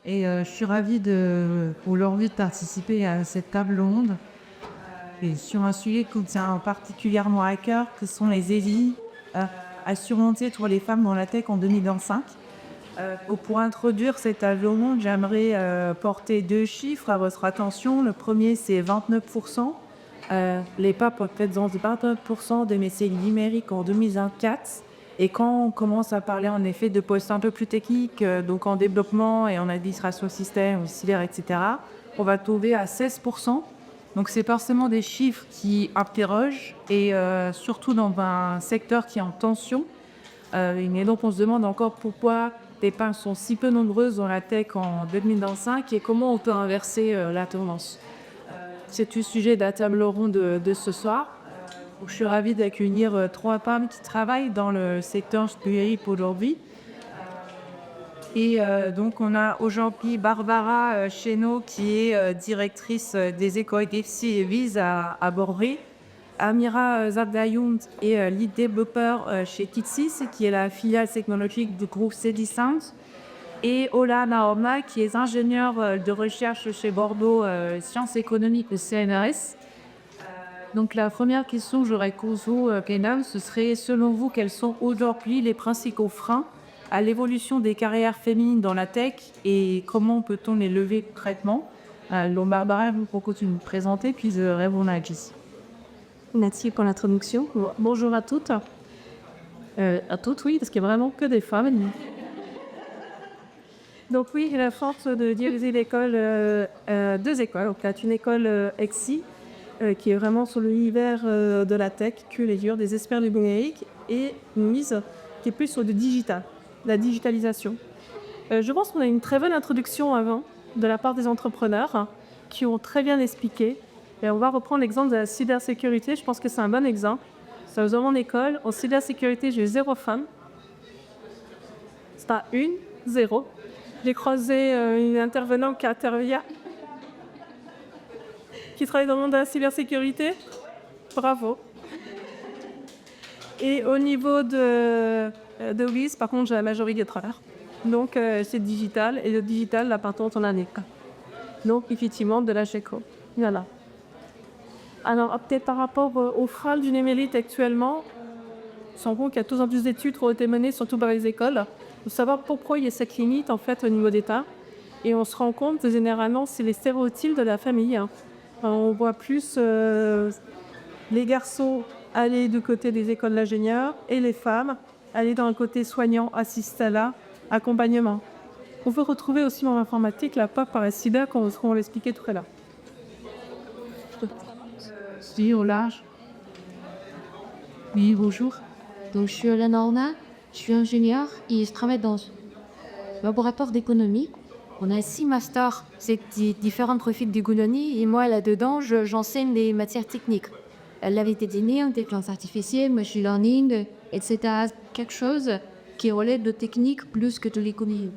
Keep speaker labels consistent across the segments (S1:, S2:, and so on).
S1: et je suis ravie aujourd'hui de participer à cette table ronde et sur un sujet qui me tient particulièrement à cœur, que sont les défis à surmonter pour les femmes dans la tech en 2025. Pour introduire cette table ronde, j'aimerais porter deux chiffres à votre attention. Le premier, c'est 29%. Les femmes représentent 29% des métiers numériques en 2024. Et quand on commence à parler en effet de postes un peu plus techniques, donc en développement et en administration système, cyber, etc., on va tomber à 16%. Donc c'est forcément des chiffres qui interrogent et surtout dans un secteur qui est en tension. Et donc on se demande encore pourquoi les femmes sont si peu nombreuses dans la tech en 2025 et comment on peut inverser la tendance. C'est le sujet de la table ronde de ce soir. Je suis ravie d'accueillir trois femmes qui travaillent dans le secteur numérique aujourd'hui. Et donc, on a aujourd'hui Barbara Chénaud, qui est directrice des écoles d'EFSI et VIS à Bordeaux. Amira Zabdayoun est lead développeur chez Tixis, qui est la filiale technologique du groupe Cdiscount. Et Ola Naoma, qui est ingénieure de recherche chez Bordeaux Sciences économiques de CNRS. Donc la première question que j'aurais posée, mesdames, ce serait selon vous, quels sont aujourd'hui les principaux freins à l'évolution des carrières féminines dans la tech et comment peut-on les lever concrètement? Donc Barbara, je vous propose de nous présenter, puis je répondrai à Jessie.
S2: Merci pour l'introduction. Bonjour à toutes. À toutes, oui, parce qu'il n'y a vraiment que des femmes. Donc oui, j'ai la force de diriger l'école, deux écoles. Donc là, une école EXI, qui est vraiment sur l'univers de la tech, que les durs des experts du numérique, et une mise qui est plus sur le digital, la digitalisation. Je pense qu'on a une très bonne introduction avant de la part des entrepreneurs qui ont très bien expliqué. Et on va reprendre l'exemple de la cybersécurité. Je pense que c'est un bon exemple. Ça dans mon école, en cybersécurité, j'ai eu 0 femme. C'est pas une, 0. J'ai croisé une intervenante qui travaille dans le monde de la cybersécurité. Bravo. Et au niveau de WIS, par contre, j'ai la majorité de travers. Donc, c'est digital. Et le digital, la patente, on en est. Donc, effectivement, de la GECO. Voilà. Alors, peut-être par rapport aux freins du numérique actuellement, on se rend compte qu'il y a de plus en plus d'études qui ont été menées, surtout par les écoles, pour savoir pourquoi il y a cette limite, en fait, au niveau d'État. Et on se rend compte que, généralement, c'est les stéréotypes de la famille. On voit plus les garçons aller du côté des écoles d'ingénieurs et les femmes aller dans le côté soignant, assistant, accompagnement. On peut retrouver aussi dans l'informatique la POC par la SIDA, comme on l'expliquait tout à l'heure.
S1: Si, au large. Oui, bonjour.
S3: Donc, je suis Olana Orna, je suis ingénieure et je travaille dans un laboratoire d'économie. On a 6 masters, c'est différents profils d'économie et moi là-dedans, j'enseigne les matières techniques. La vérité des données, intelligence artificielle, machine learning, etc. Quelque chose qui relève de technique plus que de l'économie.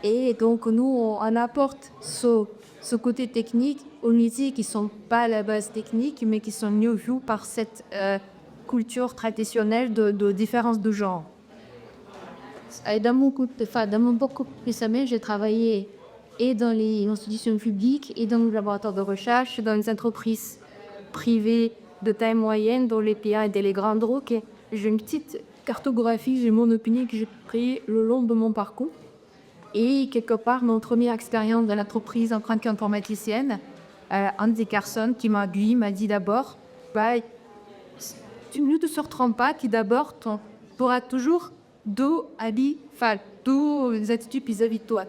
S3: Et donc, nous, on apporte ce côté technique aux métiers qui ne sont pas à la base technique, mais qui sont mieux vus par cette culture traditionnelle de différence de genre. Et dans mon parcours professionnel, j'ai travaillé et dans les institutions publiques, et dans les laboratoires de recherche, dans les entreprises privées de taille moyenne, dans les PA et dans les grandes routes. J'ai une petite cartographie, j'ai mon opinion que j'ai créée le long de mon parcours. Et quelque part, mon première expérience dans l'entreprise en tant qu'informaticienne, un des personnes qui m'a dit d'abord, tu ne te surprends pas que d'abord, tu auras toujours deux attitudes vis-à-vis de toi.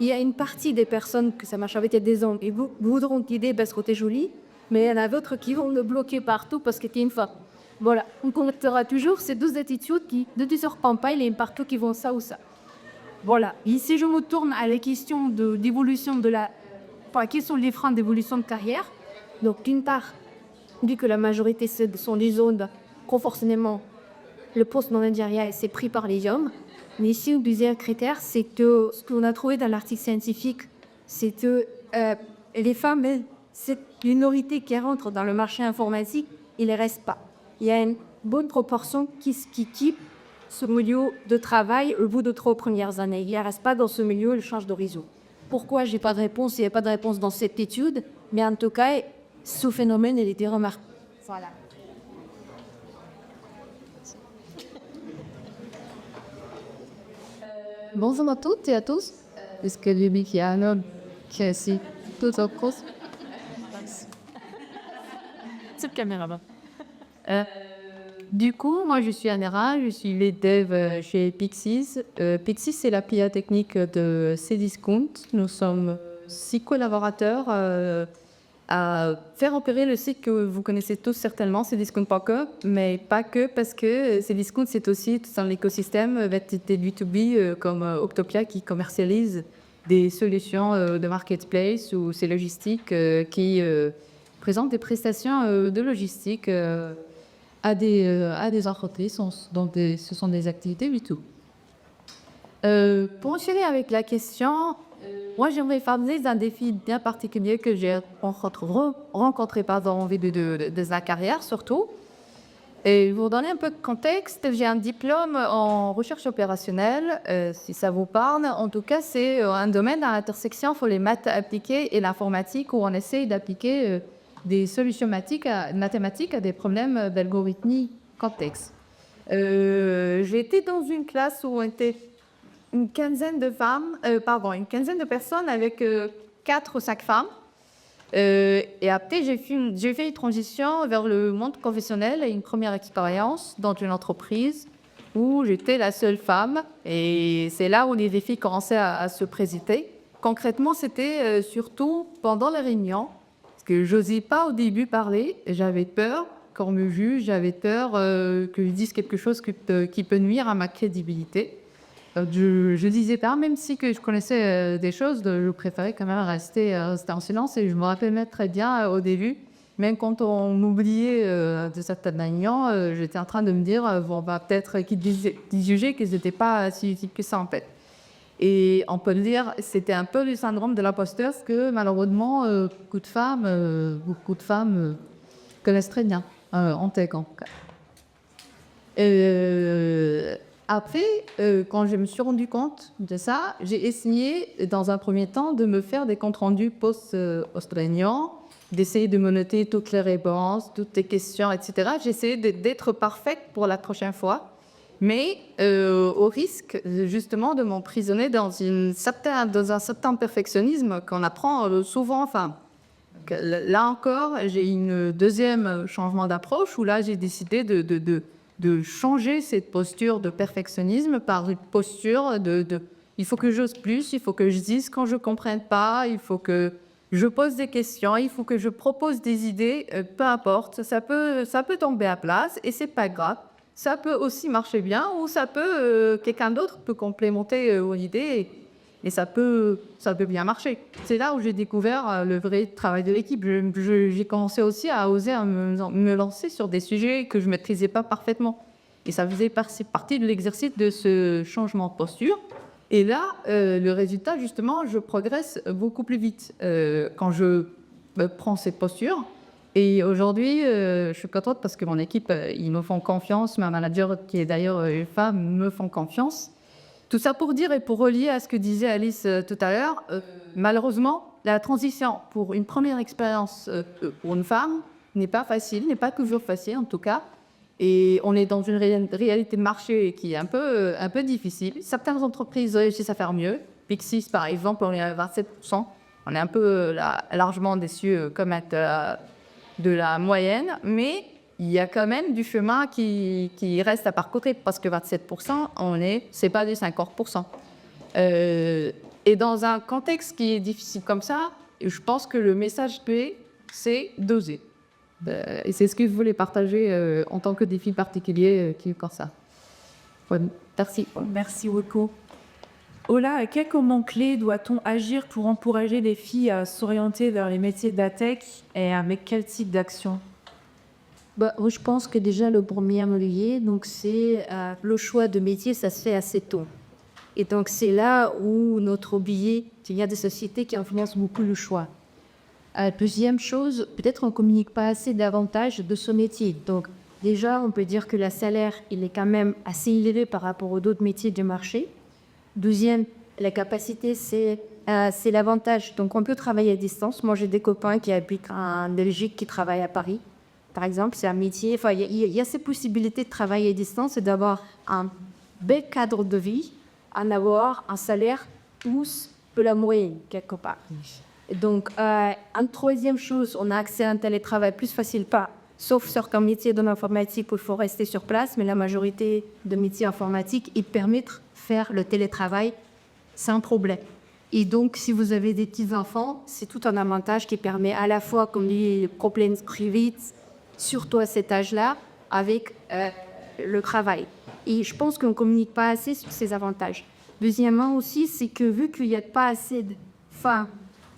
S3: Il y a une partie des personnes que ça marche avec des hommes et vous voudront t'aider parce que tu es jolie, mais il y en a d'autres qui vont le bloquer partout parce que tu es une femme. Voilà, on connectera toujours ces deux attitudes qui ne te surprennent pas, il y a partout qui vont ça ou ça. Voilà, et si je me tourne à la question d'évolution quels sont les freins d'évolution de carrière? Donc d'une part, vu que la majorité sont des zones proportionnellement le poste managérial c'est pris par les hommes, mais ici le deuxième critère c'est que ce qu'on a trouvé dans l'article scientifique, c'est que les femmes, cette minorité qui rentre dans le marché informatique, il ne reste pas. Il y a une bonne proportion qui quitte ce milieu de travail au bout de 3 premières années. Il ne reste pas dans ce milieu, il change d'horizon. pourquoi j'ai pas de réponse, il n'y a pas de réponse dans cette étude, mais en tout cas, ce phénomène, il était remarquable. Voilà.
S4: Bonjour à toutes et à tous. Est-ce que le mec, il y a un homme qui est assis tout en cause?
S3: Cette caméra-là.
S4: Du coup, moi, je suis Anera, je suis lead dev chez Pixis. Pixis, c'est la PIA technique de Cdiscount. Nous sommes 6 collaborateurs à faire opérer le site que vous connaissez tous certainement, Cdiscount.com, mais pas que, parce que Cdiscount, c'est aussi tout un écosystème d'activités B2B comme Octopia qui commercialise des solutions de marketplace ou c'est logistique qui présentent des prestations de logistique à des entreprises, donc ce sont des activités B2B. Pour enchaîner avec la question, moi j'aimerais parler d'un défi bien particulier que j'ai rencontré en vie de sa carrière surtout. Et pour vous donner un peu de contexte, j'ai un diplôme en recherche opérationnelle, si ça vous parle. En tout cas, c'est un domaine à l'intersection entre les maths appliquées et l'informatique où on essaye d'appliquer des solutions mathématiques à des problèmes d'algorithmie complexe. J'ai été dans une classe où on était une quinzaine de personnes avec 4 ou 5 femmes. Et après, j'ai fait une transition vers le monde professionnel et une première expérience dans une entreprise où j'étais la seule femme. Et c'est là où les défis commençaient à se présenter. Concrètement, c'était surtout pendant les réunions, parce que je n'osais pas au début parler. J'avais peur qu'on me juge, j'avais peur que je dise quelque chose qui peut nuire à ma crédibilité. Je disais pas, même si que je connaissais des choses, je préférais quand même rester en silence. Et je me rappelle même très bien au début, même quand on m'oubliait de certaines réunions, j'étais en train de me dire, bon, bah, peut-être qu'ils jugeaient qu'ils n'étaient pas si utiles que ça en fait. Et on peut le dire, c'était un peu le syndrome de l'imposteur, parce que malheureusement, beaucoup de femmes connaissent très bien en tech en tout cas. Après, quand je me suis rendu compte de ça, j'ai essayé, dans un premier temps, de me faire des comptes rendus post-réunion, d'essayer de me noter toutes les réponses, toutes les questions, etc. J'ai essayé d'être parfaite pour la prochaine fois, mais au risque, justement, de m'emprisonner dans un certain perfectionnisme qu'on apprend souvent. Enfin, là encore, j'ai une deuxième changement d'approche où là, j'ai décidé de changer cette posture de perfectionnisme par une posture il faut que j'ose plus, il faut que je dise quand je ne comprenne pas, il faut que je pose des questions, il faut que je propose des idées, peu importe, ça peut tomber à place et c'est pas grave. Ça peut aussi marcher bien ou quelqu'un d'autre peut complémenter mon idée et ça peut bien marcher. C'est là où j'ai découvert le vrai travail de l'équipe. J'ai commencé aussi à oser me lancer sur des sujets que je ne maîtrisais pas parfaitement. Et ça faisait partie de l'exercice de ce changement de posture. Et là, le résultat, justement, je progresse beaucoup plus vite quand je prends cette posture. Et aujourd'hui, je suis contente parce que mon équipe, ils me font confiance. Ma manager, qui est d'ailleurs une femme, me font confiance. Tout ça pour dire et pour relier à ce que disait Alice tout à l'heure, malheureusement, la transition pour une première expérience pour une femme n'est pas facile, n'est pas toujours facile en tout cas. Et on est dans une réalité de marché qui est un peu difficile. Certaines entreprises réussissent à faire mieux. Pixis, par exemple, on est à 27%. On est un peu largement déçus comme de la moyenne, mais il y a quand même du chemin qui reste à parcourir parce que 27%, c'est pas des 50%. Et dans un contexte qui est difficile comme ça, je pense que le message clé, c'est d'oser. Et c'est ce que je voulais partager en tant que défi particulier qui est comme ça. Ouais, merci.
S1: Merci beaucoup. Ola, quels moments clés doit-on agir pour encourager les filles à s'orienter vers les métiers de la tech et avec quel type d'action?
S3: Je pense que déjà le premier levier, donc c'est le choix de métier, ça se fait assez tôt. Et donc c'est là où notre oublié, il y a des sociétés qui influencent beaucoup le choix. Deuxième chose, peut-être on ne communique pas assez davantage de ce métier. Donc déjà, on peut dire que le salaire, il est quand même assez élevé par rapport aux autres métiers du marché. Deuxième, la capacité, c'est c'est l'avantage. Donc, on peut travailler à distance. Moi, j'ai des copains qui habitent en Belgique qui travaillent à Paris, par exemple. C'est un métier. Enfin, il y a ces possibilités de travailler à distance et d'avoir un bel cadre de vie, en avoir un salaire plus de la moyenne, quelque part. Et donc, une troisième chose, on a accès à un télétravail plus facile, pas, sauf certains métiers de l'informatique où il faut rester sur place, mais la majorité de métiers informatiques, ils permettent de faire le télétravail sans problème. Et donc, si vous avez des petits-enfants, c'est tout un avantage qui permet à la fois qu'on les problèmes très vite, surtout à cet âge-là, avec le travail. Et je pense qu'on ne communique pas assez sur ces avantages. Deuxièmement aussi, c'est que vu qu'il n'y a pas assez de femmes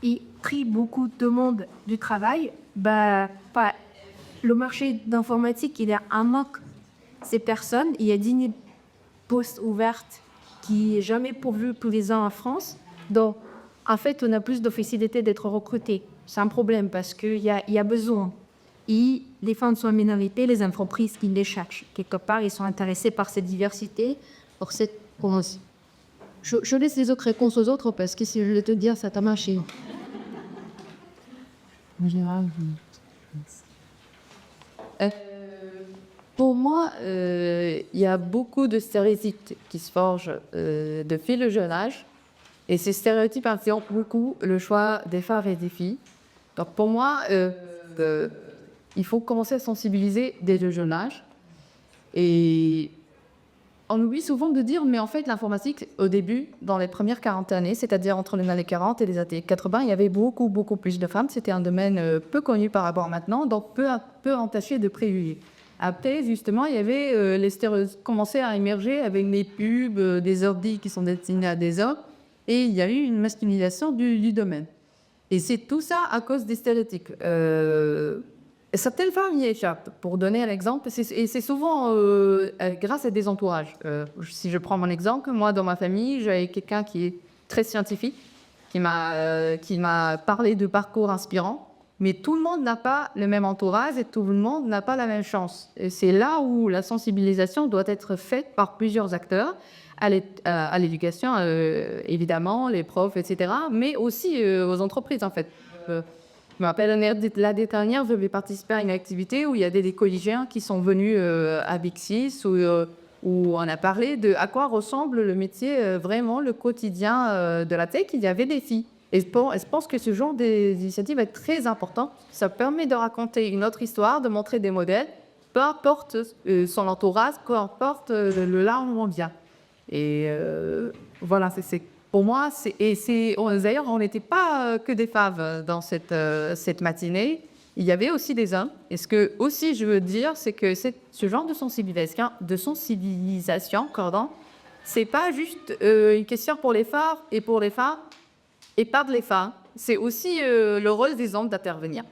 S3: et très beaucoup de monde du travail, le marché d'informatique, il y a un manque. Ces personnes, il y a 10 000 postes ouverts qui n'est jamais pourvu tous les ans en France. Donc, en fait, on a plus de facilité d'être recruté. C'est un problème parce qu'il y a besoin. Et les femmes sont en minorité, les entreprises qui les cherchent. Quelque part, ils sont intéressés par cette diversité, par cette promotion. Je laisse les autres réponses aux autres parce que si je vais te dire, ça t'a marché. En général, pour moi, il y a beaucoup de stéréotypes qui se forgent depuis le jeune âge. Et ces stéréotypes influencent beaucoup le choix des femmes et des filles. Donc pour moi, il faut commencer à sensibiliser dès le jeune âge. Et on oublie souvent de dire, mais en fait, l'informatique, au début, dans les premières 40 années, c'est-à-dire entre les années 40 et les années 80, il y avait beaucoup plus de femmes. C'était un domaine peu connu par rapport à maintenant, donc peu entaché de préjugés. Après, justement, il y avait les stéréotypes commençaient à émerger avec les pubs, des ordi qui sont destinés à des hommes, et il y a eu une masculinisation du domaine. Et c'est tout ça à cause des stéréotypes. Certaines femmes y échappent. Pour donner un exemple, c'est souvent grâce à des entourages. Si je prends mon exemple, moi, dans ma famille, j'avais quelqu'un qui est très scientifique, qui m'a parlé de parcours inspirants, mais tout le monde n'a pas le même entourage et tout le monde n'a pas la même chance. Et c'est là où la sensibilisation doit être faite par plusieurs acteurs, à l'éducation, évidemment, les profs, etc., mais aussi aux entreprises, en fait. Je me rappelle, l'année dernière, je vais participer à une activité où il y a des collégiens qui sont venus à Bixis, où on a parlé de à quoi ressemble le métier, vraiment le quotidien de la tech. Il y avait des filles. Et je pense que ce genre d'initiative est très important. Ça permet de raconter une autre histoire, de montrer des modèles, peu importe son entourage, peu importe le là où on vient. Et voilà, pour moi, d'ailleurs, on n'était pas que des femmes dans cette matinée. Il y avait aussi des hommes. Et ce que aussi je veux dire, c'est que ce genre de sensibilisation, c'est pas juste une question pour les femmes et pour les femmes et pas de les femmes. C'est aussi le rôle des hommes d'intervenir.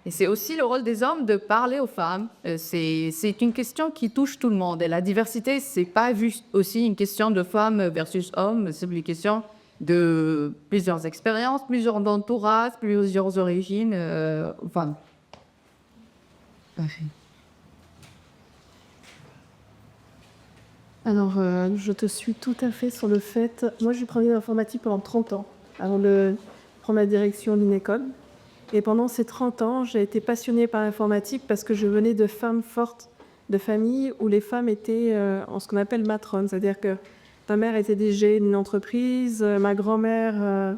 S3: Et c'est aussi le rôle des hommes de parler aux femmes. C'est une question qui touche tout le monde. Et la diversité, c'est pas juste aussi une question de femmes versus hommes, c'est une question de plusieurs expériences, plusieurs entourages, plusieurs origines. Enfin.
S2: Parfait. Alors, je te suis tout à fait sur le fait... Moi, j'ai travaillé dans l'informatique pendant 30 ans, avant de prendre la direction d'une école. Et pendant ces 30 ans, j'ai été passionnée par l'informatique parce que je venais de femmes fortes, de familles où les femmes étaient en ce qu'on appelle matrone. C'est-à-dire que ma mère était DG d'une entreprise, ma grand-mère...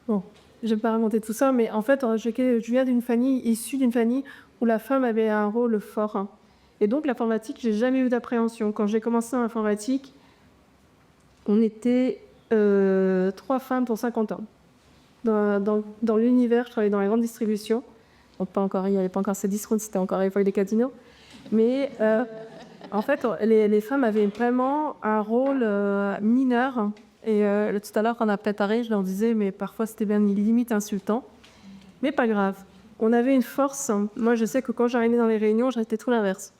S2: bon, je ne vais pas raconter tout ça, mais en fait, je viens issue d'une famille où la femme avait un rôle fort. Et donc, l'informatique, j'ai jamais eu d'appréhension. Quand j'ai commencé en informatique, on était 3 femmes pour 50 hommes. Dans l'univers, je travaillais dans la grande distribution. Donc, il n'y avait pas encore ces discounts, c'était encore à l'époque des casinos. Mais en fait, les femmes avaient vraiment un rôle mineur. Et tout à l'heure, quand on a préparé, je leur disais, mais parfois c'était bien limite insultant. Mais pas grave. On avait une force. Moi, je sais que quand j'arrivais dans les réunions, j'étais tout l'inverse.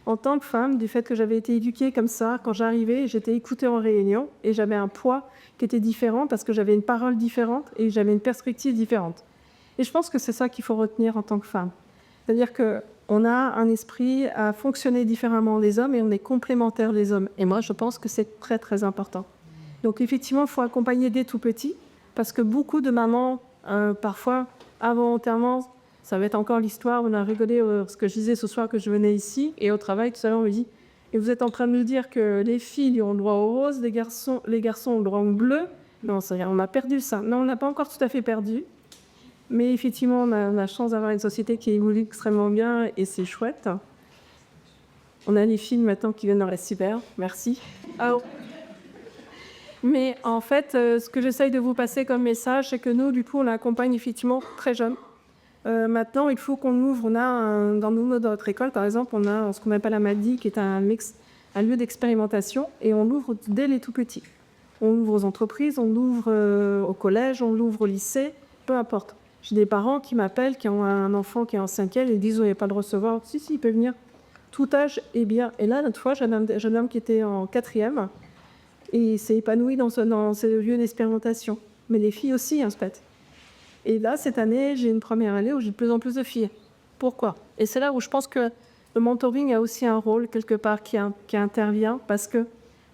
S2: En tant que femme, du fait que j'avais été éduquée comme ça, quand j'arrivais, j'étais écoutée en réunion et j'avais un poids qui était différent parce que j'avais une parole différente et j'avais une perspective différente. Et je pense que c'est ça qu'il faut retenir en tant que femme. C'est-à-dire qu'on a un esprit à fonctionner différemment des hommes et on est complémentaires des hommes. Et moi, je pense que c'est très, très important. Donc effectivement, il faut accompagner dès tout petit Parce que beaucoup de mamans, parfois, involontairement, ça va être encore l'histoire, on a rigolé ce que je disais ce soir que je venais ici, et au travail, tout à l'heure, on me dit, et vous êtes en train de nous dire que les filles ont le droit au rose, les garçons ont le droit au bleu. Non, on a perdu ça. Non, on n'a pas encore tout à fait perdu. Mais effectivement, on a la chance d'avoir une société qui évolue extrêmement bien, et c'est chouette. On a les filles maintenant qui viennent dans la cyber, merci. Mais en fait, ce que j'essaye de vous passer comme message, c'est que nous, du coup, on l'accompagne effectivement très jeune. Maintenant, il faut qu'on ouvre. Dans notre école, par exemple, on a ce qu'on appelle un MADI, qui est un lieu d'expérimentation, et on l'ouvre dès les tout petits. On l'ouvre aux entreprises, on l'ouvre au collège, on l'ouvre au lycée, peu importe. J'ai des parents qui m'appellent, qui ont un enfant qui est en 5e, et ils disent « Vous n'avez pas le recevoir ?» Si, il peut venir. Tout âge est bien. Et là, l'autre fois, j'ai un jeune homme qui était en 4e, et il s'est épanoui dans ce lieu d'expérimentation. Mais les filles aussi, en fait. Et là, cette année, j'ai une première année où j'ai de plus en plus de filles. Pourquoi ? Et c'est là où je pense que le mentoring a aussi un rôle, quelque part, qui intervient, parce que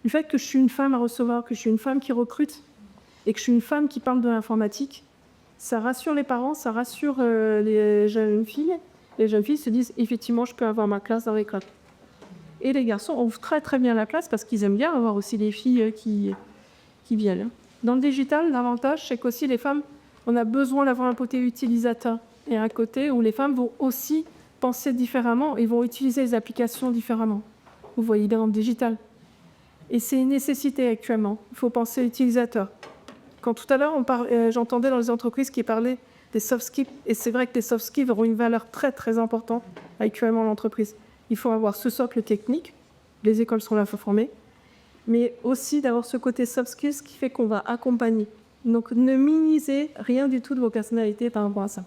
S2: le fait que je suis une femme à recevoir, que je suis une femme qui recrute, et que je suis une femme qui parle de l'informatique, ça rassure les parents, ça rassure les jeunes filles. Les jeunes filles se disent, effectivement, je peux avoir ma classe dans l'école. Et les garçons ouvrent très très bien la place, parce qu'ils aiment bien avoir aussi les filles qui viennent. Dans le digital, l'avantage, c'est qu'aussi les femmes, on a besoin d'avoir un côté utilisateur et un côté où les femmes vont aussi penser différemment et vont utiliser les applications différemment. Vous voyez bien dans le digital. Et c'est une nécessité actuellement. Il faut penser utilisateur. Quand tout à l'heure, j'entendais dans les entreprises qui parlaient des soft skills, et c'est vrai que les soft skills auront une valeur très très importante actuellement dans l'entreprise. Il faut avoir ce socle technique, les écoles sont là pour former, mais aussi d'avoir ce côté soft skills qui fait qu'on va accompagner. Donc, ne minimisez rien du tout de vos personnalités par rapport à ça.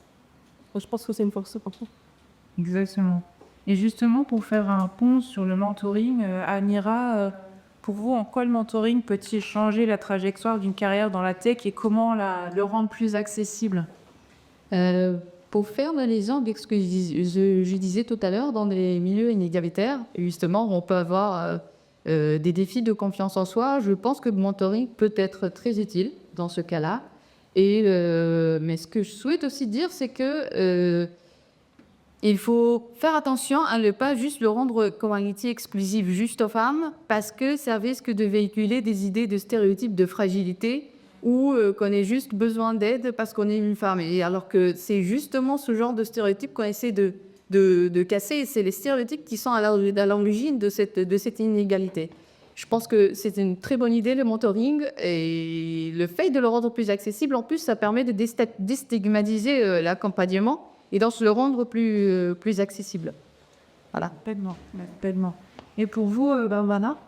S2: Je pense que c'est une force pour vous.
S1: Exactement. Et justement, pour faire un pont sur le mentoring, Amira, pour vous, en quoi le mentoring peut-il changer la trajectoire d'une carrière dans la tech et comment le rendre plus accessible ?
S4: Pour faire l'exemple avec ce que je disais tout à l'heure, dans les milieux inégalitaires, justement, on peut avoir des défis de confiance en soi. Je pense que le mentoring peut être très utile dans ce cas-là. Mais ce que je souhaite aussi dire, c'est que il faut faire attention à ne pas juste le rendre comme un outil exclusif juste aux femmes, parce que ça risque de véhiculer des idées de stéréotypes de fragilité ou qu'on ait juste besoin d'aide parce qu'on est une femme. Et alors que c'est justement ce genre de stéréotypes qu'on essaie de casser. Et c'est les stéréotypes qui sont à l'origine de cette inégalité. Je pense que c'est une très bonne idée, le mentoring. Et le fait de le rendre plus accessible, en plus, ça permet de déstigmatiser l'accompagnement et donc le rendre plus accessible. Voilà.
S1: Pleinement. Et pour vous, Barbara ?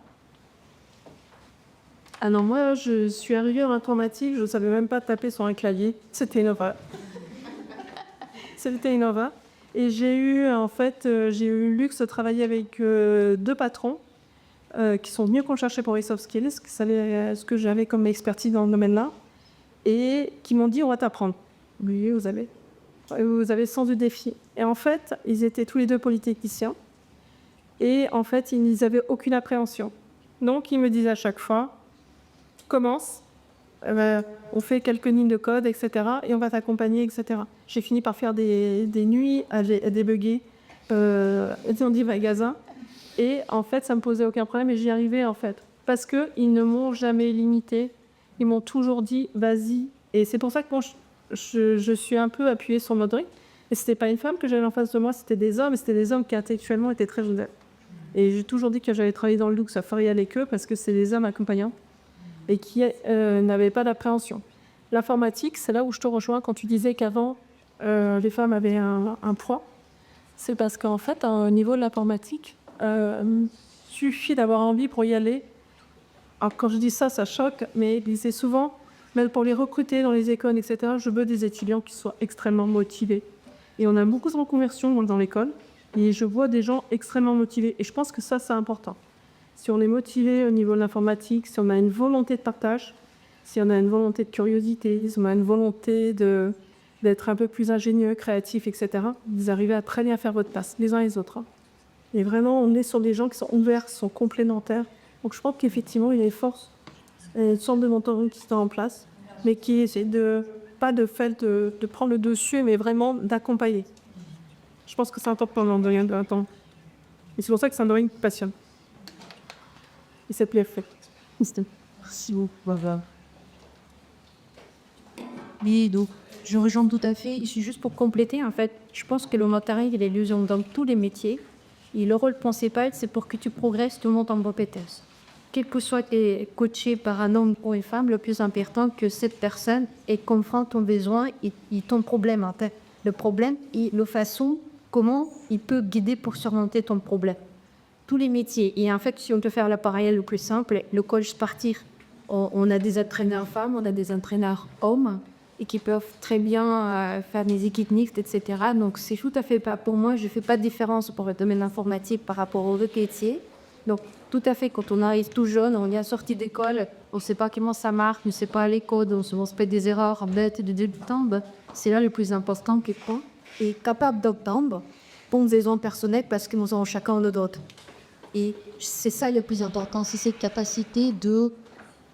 S2: Alors moi, je suis arrivée en informatique, je ne savais même pas taper sur un clavier. C'était Innova. Et j'ai eu le luxe de travailler avec 2 patrons qui sont venus qu'on cherchait pour les soft skills, qui savaient ce que j'avais comme expertise dans le domaine-là, et qui m'ont dit, on va t'apprendre. Oui, vous avez sens du défi. Et en fait, ils étaient tous les 2 polytechniciens, et en fait, ils n'avaient aucune appréhension. Donc, ils me disaient à chaque fois, commence, on fait quelques lignes de code, etc., et on va t'accompagner, etc. J'ai fini par faire des nuits à débugger dans des magasins, et en fait, ça me posait aucun problème, et j'y arrivais, en fait. Parce qu'ils ne m'ont jamais limité, ils m'ont toujours dit, vas-y. Et c'est pour ça que moi, je suis un peu appuyée sur le mentoring. Et c'était pas une femme que j'avais en face de moi, c'était des hommes, et c'était des hommes qui intellectuellement étaient très jeunes. Et j'ai toujours dit que j'allais travailler dans le luxe à travailler avec eux, parce que c'est des hommes accompagnants et qui n'avaient pas d'appréhension. L'informatique, c'est là où je te rejoins quand tu disais qu'avant, les femmes avaient un poids. C'est parce qu'en fait, au niveau de l'informatique, suffit d'avoir envie pour y aller. Alors, quand je dis ça, ça choque, mais ils disaient souvent, même pour les recruter dans les écoles, etc., je veux des étudiants qui soient extrêmement motivés. Et on a beaucoup de reconversions dans l'école, et je vois des gens extrêmement motivés. Et je pense que ça, c'est important. Si on est motivé au niveau de l'informatique, si on a une volonté de partage, si on a une volonté de curiosité, si on a une volonté d'être un peu plus ingénieux, créatif, etc., vous arrivez à très bien faire votre place, les uns et les autres. Et vraiment, on est sur des gens qui sont ouverts, qui sont complémentaires. Donc je pense qu'effectivement, il y a des forces, une sorte de mentoring qui sont en place. mais qui essaie pas de prendre le dessus, mais vraiment d'accompagner. Je pense que c'est un temps pendant un temps. Et c'est pour ça que c'est un domaine qui me passionne. Et ça plaît fait.
S1: Merci beaucoup, Baba.
S3: Oui, donc je rejoins tout à fait. C'est juste pour compléter, en fait, je pense que le mentoring, il est l'illusion dans tous les métiers. Et le rôle principal, c'est pour que tu progresses, tu montes en compétence. Quel que soit tes coaché par un homme ou une femme, le plus important que cette personne est confronte ton besoin et ton problème en tête. Le problème et la façon comment il peut guider pour surmonter ton problème. Tous les métiers. Et en fait, si on peut faire le parallèle le plus simple, le coach sportif, on a des entraîneurs femmes, on a des entraîneurs hommes, et qui peuvent très bien faire des équipes mixtes, etc. Donc, c'est tout à fait pas pour moi. Je ne fais pas de différence pour le domaine informatique par rapport aux autres métiers. Donc, tout à fait, quand on arrive tout jeune, on est sorti d'école, on ne sait pas comment ça marche, on ne sait pas les codes, on se fait des erreurs bêtes de débutant. C'est là le plus important que quoi est capable d'entendre pour des raisons personnelles parce que nous avons chacun le d'autre. Et c'est ça le plus important, c'est cette capacité de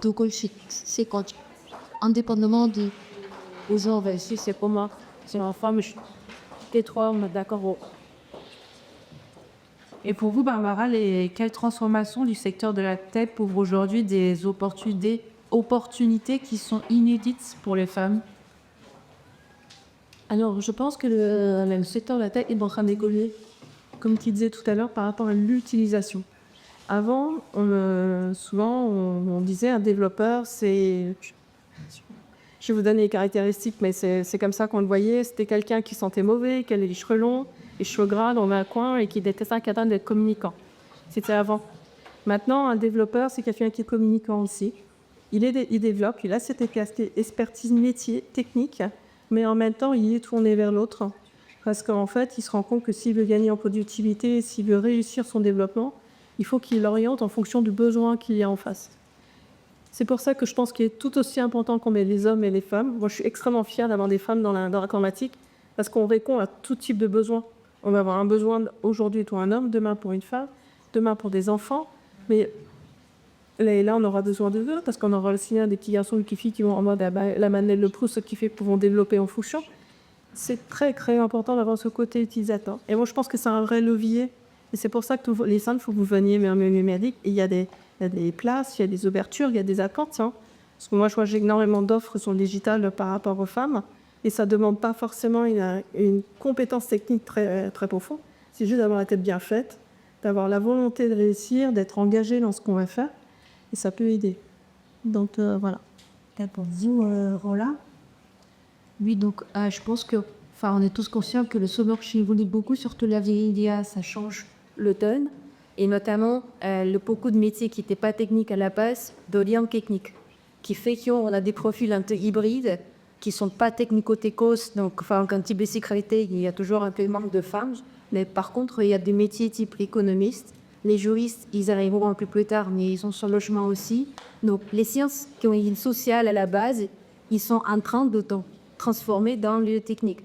S3: coacher. C'est quand, indépendamment de
S2: Aux gens, si c'est pour moi, c'est une femme, je suis trois, on est d'accord.
S1: Et pour vous, Barbara, quelles transformations du secteur de la tech ouvrent aujourd'hui des opportunités qui sont inédites pour les femmes?
S2: Alors, je pense que le secteur de la tech est en train d'évoluer, comme tu disais tout à l'heure, par rapport à l'utilisation. Avant, souvent, on disait un développeur, c'est... Je vais vous donner les caractéristiques, mais c'est comme ça qu'on le voyait. C'était quelqu'un qui sentait mauvais, qui avait les cheveux longs, les cheveux gras dans un coin et qui était incapable d'être communicant. C'était avant. Maintenant, un développeur, c'est quelqu'un qui est communicant aussi. Il développe, il a cette expertise métier, technique, mais en même temps, il est tourné vers l'autre. Parce qu'en fait, il se rend compte que s'il veut gagner en productivité, s'il veut réussir son développement, il faut qu'il l'oriente en fonction du besoin qu'il y a en face. C'est pour ça que je pense qu'il est tout aussi important qu'on met les hommes et les femmes. Moi, je suis extrêmement fière d'avoir des femmes dans l'informatique parce qu'on répond à tout type de besoins. On va avoir un besoin aujourd'hui pour un homme, demain pour une femme, demain pour des enfants. Mais là, on aura besoin de deux parce qu'on aura aussi des petits garçons ou des filles qui vont en mode la manette le Proust qui fait pour développer en fonction. C'est très, très important d'avoir ce côté utilisateur. Et moi, je pense que c'est un vrai levier. Et c'est pour ça que les centres, il faut que vous veniez numérique. Il y a des places, il y a des ouvertures, il y a des attentes. Parce que moi, je vois j'ai énormément d'offres sur le digital par rapport aux femmes. Et ça ne demande pas forcément une compétence technique très, très profonde. C'est juste d'avoir la tête bien faite, d'avoir la volonté de réussir, d'être engagé dans ce qu'on va faire. Et ça peut aider. Donc, voilà.
S3: pour vous, Roland. Oui, donc je pense que, on est tous conscients que le marché évolue beaucoup, surtout la vieille IA, ça change le donne. Et notamment, beaucoup de métiers qui n'étaient pas techniques à la base, deviennent techniques. Qui fait qu'on a des profils un peu hybrides, qui ne sont pas technico-techos. Donc, en cybersécurité, il y a toujours un peu de manque de femmes. Mais par contre, il y a des métiers type économiste. Les juristes, ils arriveront un peu plus tard, mais ils sont sur le chemin aussi. Donc, les sciences qui ont une sociale à la base, ils sont en train de transformer dans le technique.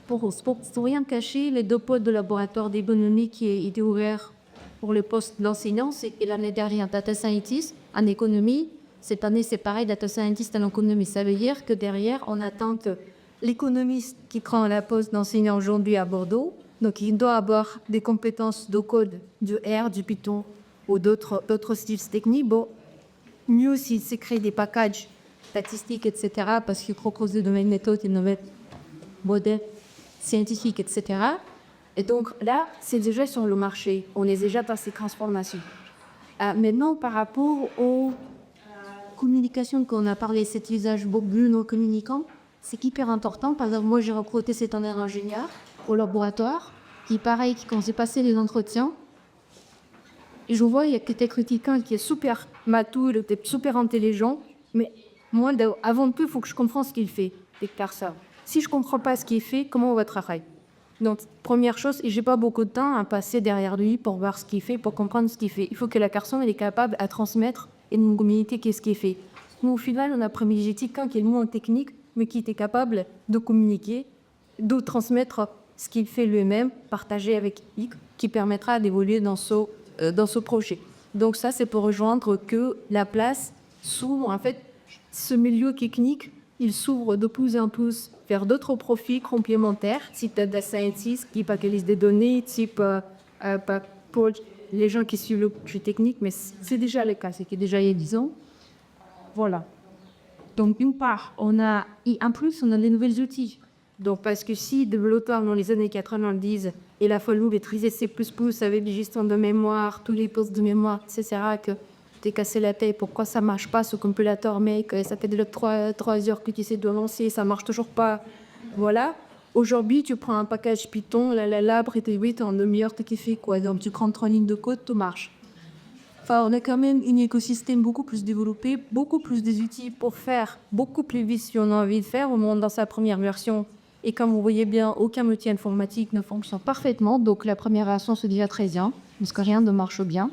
S3: Pour rien cacher, les deux pôles de laboratoire d'économie qui étaient ouverts pour le poste d'enseignant, c'est l'année dernière data scientist en économie. Cette année, c'est pareil, data scientist en économie. Ça veut dire que derrière, on attend que l'économiste qui prend la poste d'enseignant aujourd'hui à Bordeaux, donc il doit avoir des compétences de code, du R, du Python ou d'autres styles techniques. Bon, mieux s'il sait créer des packages statistiques, etc., parce qu'il propose des domaines méthodes, des domaines modèles scientifiques, etc. Et donc là, c'est déjà sur le marché. On est déjà dans ces transformations. Maintenant, par rapport aux communications qu'on a parlé, cet usage beaucoup non communicant, c'est hyper important. Par exemple, moi, j'ai recruté cet ingénieur au laboratoire, qui, pareil, quand j'ai passé les entretiens, et je vois, il y a quelqu'un qui est super mature, super intelligent, mais moi, avant de tout, il faut que je comprenne ce qu'il fait, des personnes. Si je ne comprends pas ce qu'il fait, comment on va travailler? Donc, première chose, et je n'ai pas beaucoup de temps à passer derrière lui pour voir ce qu'il fait, pour comprendre ce qu'il fait. Il faut que la personne elle est capable à transmettre et nous communiquer qu'est-ce qu'il fait. Nous, au final, on a privilégié quelqu'un qui est moins technique, mais qui était capable de communiquer, de transmettre ce qu'il fait lui-même, partager avec lui, qui permettra d'évoluer dans ce projet. Donc ça, c'est pour rejoindre que la place s'ouvre, en fait, ce milieu technique il s'ouvre de plus en plus vers d'autres profils complémentaires, type data scientist qui packagise des données, type pour les gens qui suivent le plus technique, mais c'est déjà le cas, c'est déjà il y a 10 ans. Voilà. Donc, d'une part, et en plus, on a des nouveaux outils. Donc, parce que si les développeurs dans les années 90, il a fallu maîtriser C++ avec les gestions de mémoire, tous les postes de mémoire, etc., que t'es cassé la tête, pourquoi ça marche pas ce compilateur, mec, ça fait déjà 3 heures que tu essaies de lancer, ça marche toujours pas. Voilà. Aujourd'hui, tu prends un package Python, l'arbre et t'es en demi-heure, t'es kiffé, quoi. Donc, tu prends 3 lignes de code, tout marche. Enfin, on a quand même un écosystème beaucoup plus développé, beaucoup plus des outils pour faire beaucoup plus vite si on a envie de faire, au moins dans sa première version. Et comme vous voyez bien, aucun outil informatique ne fonctionne parfaitement, donc la première version c'est déjà très bien, parce que rien ne marche bien.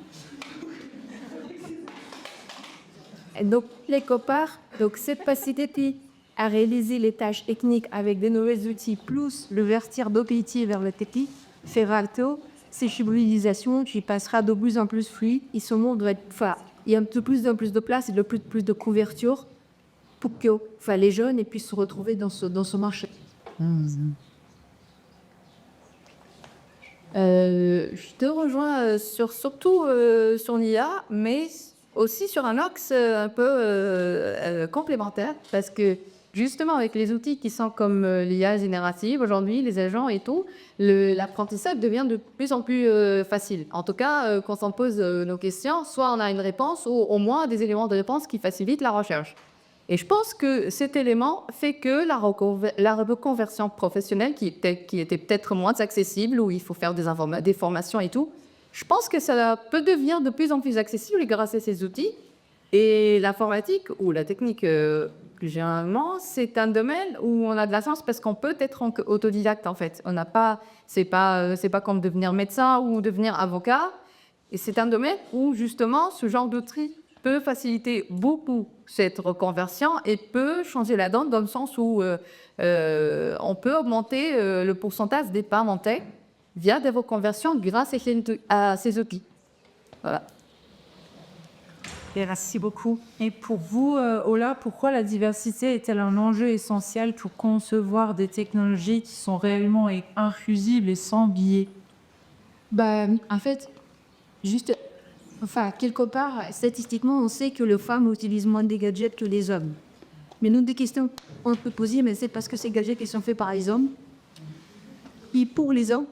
S3: Et donc, quelque part, donc cette facilité à réaliser les tâches techniques avec des nouveaux outils, plus le vertir d'OPT vers le technique, fait Ralto, ces cyberisations qui passera de plus en plus fluide, et ce monde doit être, il y a de plus en plus de place et de plus de couverture pour que les jeunes puissent se retrouver dans ce marché. Je te rejoins surtout sur l'IA, mais aussi sur un axe un peu complémentaire, parce que justement avec les outils qui sont comme l'IA générative aujourd'hui, les agents et tout, l'apprentissage devient de plus en plus facile. En tout cas, quand on pose nos questions, soit on a une réponse ou au moins des éléments de réponse qui facilitent la recherche. Et je pense que cet élément fait que la reconversion professionnelle, qui était peut-être moins accessible, où il faut faire des formations et tout, je pense que ça peut devenir de plus en plus accessible grâce à ces outils. Et l'informatique, ou la technique plus généralement, c'est un domaine où on a de la chance parce qu'on peut être autodidacte en fait. C'est pas comme devenir médecin ou devenir avocat. Et c'est un domaine où justement ce genre d'outil peut faciliter beaucoup cette reconversion et peut changer la donne dans le sens où on peut augmenter le pourcentage des parts en tech via des reconversions grâce à ces outils. Voilà.
S1: Merci beaucoup. Et pour vous, Ola, pourquoi la diversité est-elle un enjeu essentiel pour concevoir des technologies qui sont réellement inclusives et sans biais?
S3: En fait, quelque part, statistiquement, on sait que les femmes utilisent moins de gadgets que les hommes. Mais nous, des questions on peut poser, mais c'est parce que ces gadgets qui sont faits par les hommes et pour les hommes.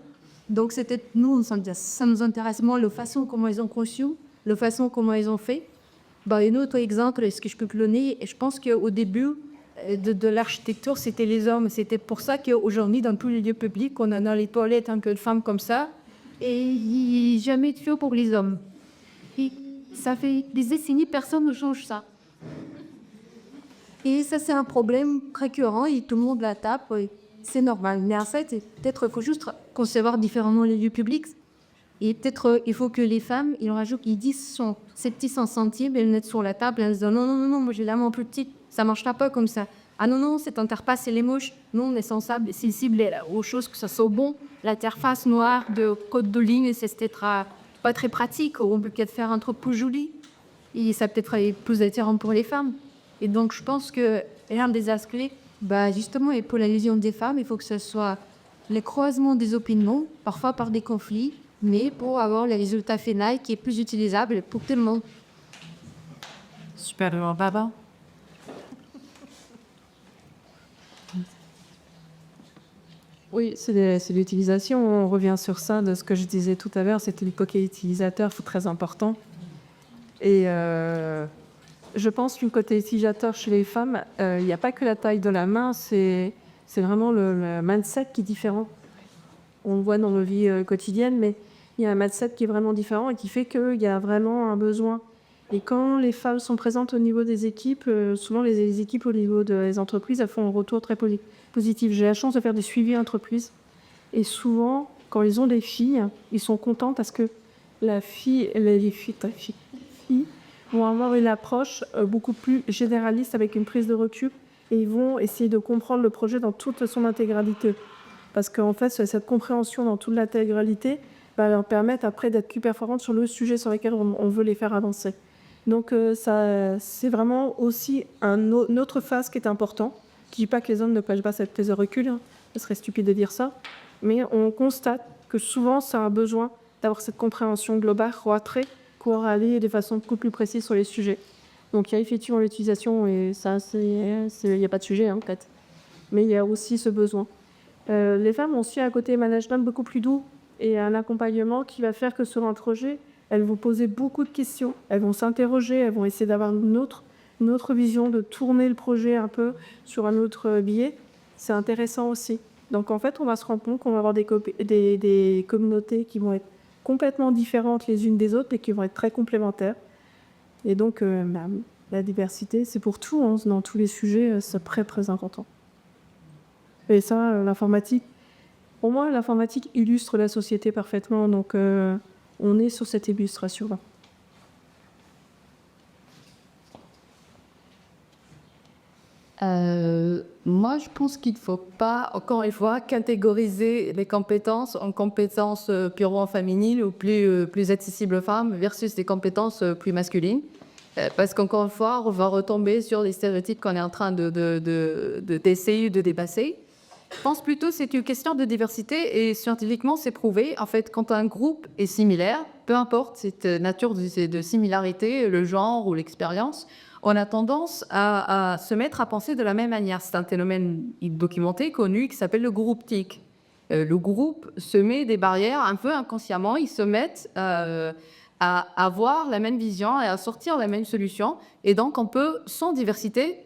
S3: Donc, nous, ça nous intéresse moins la façon comment ils ont conçu, la façon comment ils ont fait. Un autre exemple, est-ce que je peux cloner? Je pense qu'au début de l'architecture, c'était les hommes. C'était pour ça qu'aujourd'hui, dans tous les lieux publics, on a dans les toilettes un peu de femmes comme ça. Et il n'y a jamais de feu pour les hommes. Et ça fait des décennies, personne ne change ça. Et ça, c'est un problème récurrent et tout le monde la tape. C'est normal. Mais en fait, peut-être qu'il faut juste concevoir différemment les lieux publics. Et peut-être il faut que les femmes, ils rajoutent, ils disent ces petits 100 centimes, elles mettent sur la table, elles disent non, moi j'ai la main plus petite, ça ne marchera pas comme ça. Ah non, cette interface, elle est moche. Non, on est sensible aux choses que ça soit bon. L'interface noire de code de ligne, c'est peut-être pas très pratique. On peut peut-être faire un truc plus joli. Et ça peut-être être plus attirant pour les femmes. Et donc, je pense que l'un des aspects, justement, et pour la lésion des femmes, il faut que ce soit le croisement des opinions, parfois par des conflits, mais pour avoir le résultat final qui est plus utilisable pour tout le monde.
S1: Super, Baba.
S2: Oui, c'est l'utilisation. On revient sur ça, de ce que je disais tout à l'heure, c'était le côté utilisateur, c'est très important. Et je pense qu'une côté utilisateur chez les femmes, il n'y a pas que la taille de la main, c'est vraiment le mindset qui est différent. On le voit dans nos vies quotidiennes, mais il y a un mindset qui est vraiment différent et qui fait qu'il y a vraiment un besoin. Et quand les femmes sont présentes au niveau des équipes, souvent les équipes au niveau des entreprises, elles font un retour très positif. J'ai la chance de faire des suivis entreprises. Et souvent, quand ils ont des filles, ils sont contents parce que les filles vont avoir une approche beaucoup plus généraliste avec une prise de recul et ils vont essayer de comprendre le projet dans toute son intégralité. Parce qu'en fait, cette compréhension dans toute l'intégralité va leur permettre après d'être plus performantes sur le sujet sur lequel on veut les faire avancer. Donc ça, c'est vraiment aussi une autre phase qui est importante. Je dis pas que les hommes ne prennent pas cette prise de recul, hein. Ce serait stupide de dire ça. Mais on constate que souvent, ça a besoin d'avoir cette compréhension globale, rentrée, pour aller de façon beaucoup plus précise sur les sujets. Donc il y a effectivement l'utilisation, et ça, il n'y a pas de sujet, hein, en fait. Mais il y a aussi ce besoin. Les femmes ont aussi un côté management beaucoup plus doux et un accompagnement qui va faire que sur un projet, elles vont poser beaucoup de questions, elles vont s'interroger, elles vont essayer d'avoir une autre vision, de tourner le projet un peu sur un autre biais. C'est intéressant aussi. Donc en fait, on va se rendre compte qu'on va avoir des communautés qui vont être complètement différentes les unes des autres, mais qui vont être très complémentaires. Et donc la diversité, c'est pour tout, hein, dans tous les sujets, c'est très très important. Et ça, l'informatique, pour moi, l'informatique illustre la société parfaitement. Donc on est sur cette illustration-là.
S4: Moi, je pense qu'il ne faut pas, encore une fois, catégoriser les compétences en compétences purement féminines ou plus accessibles aux femmes versus des compétences plus masculines. Parce qu'encore une fois, on va retomber sur les stéréotypes qu'on est en train d'essayer de dépasser. Je pense plutôt que c'est une question de diversité et scientifiquement, c'est prouvé. En fait, quand un groupe est similaire, peu importe cette nature de similarité, le genre ou l'expérience, on a tendance à se mettre à penser de la même manière. C'est un phénomène documenté, connu, qui s'appelle le groupthink. Le groupe se met des barrières un peu inconsciemment, ils se mettent à avoir la même vision et à sortir la même solution. Et donc, on peut, sans diversité,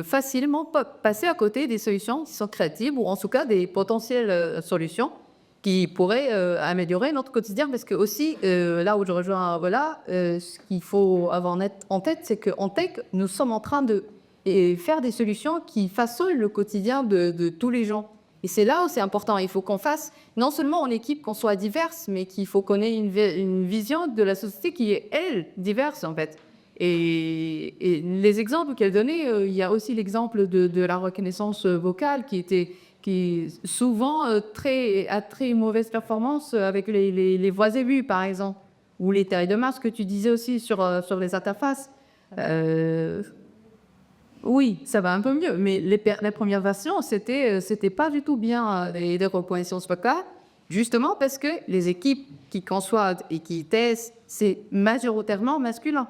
S4: facilement passer à côté des solutions qui sont créatives ou en tout cas des potentielles solutions qui pourraient améliorer notre quotidien. Parce que aussi, là où je rejoins ce qu'il faut avoir en tête, c'est qu'en tech, nous sommes en train de faire des solutions qui façonnent le quotidien de tous les gens. Et c'est là où c'est important. Il faut qu'on fasse, non seulement en équipe, qu'on soit diverse, mais qu'il faut qu'on ait une vision de la société qui est, elle, diverse, en fait. Et les exemples qu'elle donnait, il y a aussi l'exemple de la reconnaissance vocale qui est souvent à très mauvaise performance avec les voix et vues, par exemple, ou les tailles de masque que tu disais aussi sur les interfaces. Oui, ça va un peu mieux, mais les premières versions, c'était pas du tout bien les reconnaissances vocales, justement parce que les équipes qui conçoivent et qui testent, c'est majoritairement masculin.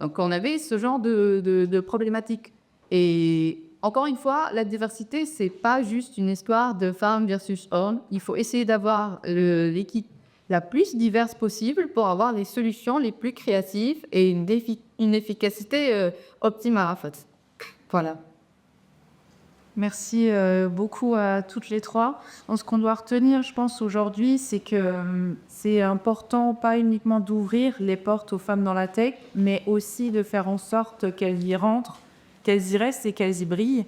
S4: Donc on avait ce genre de problématique. Et encore une fois, la diversité, c'est pas juste une histoire de femmes versus hommes. Il faut essayer d'avoir l'équipe la plus diverse possible pour avoir les solutions les plus créatives et une efficacité optimale, en fait. Voilà.
S1: Merci beaucoup à toutes les trois. Ce qu'on doit retenir, je pense, aujourd'hui, c'est que c'est important, pas uniquement d'ouvrir les portes aux femmes dans la tech, mais aussi de faire en sorte qu'elles y rentrent, qu'elles y restent et qu'elles y brillent.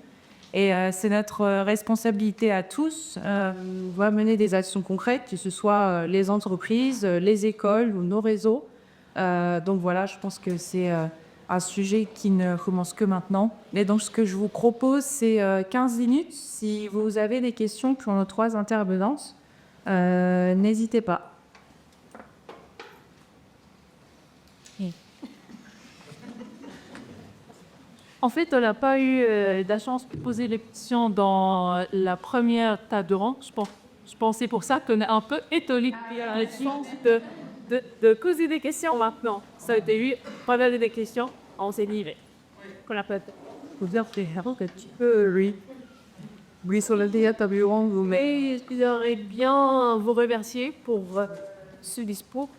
S1: Et c'est notre responsabilité à tous. On va mener des actions concrètes, que ce soit les entreprises, les écoles ou nos réseaux. Donc voilà, je pense que c'est un sujet qui ne commence que maintenant. Et donc, ce que je vous propose, c'est 15 minutes. Si vous avez des questions pour nos trois intervenantes, n'hésitez pas.
S2: En fait, on n'a pas eu la chance de poser les questions dans la première table de rang. Je pensais pour ça qu'on est un peu étonné la chance de poser des questions maintenant. Ça a été eu, pas mal de questions, on s'est livré. Qu'on a peut-être dire que tu peux, oui, sur la table de rang, mais j'aimerais bien vous remercier pour ce discours.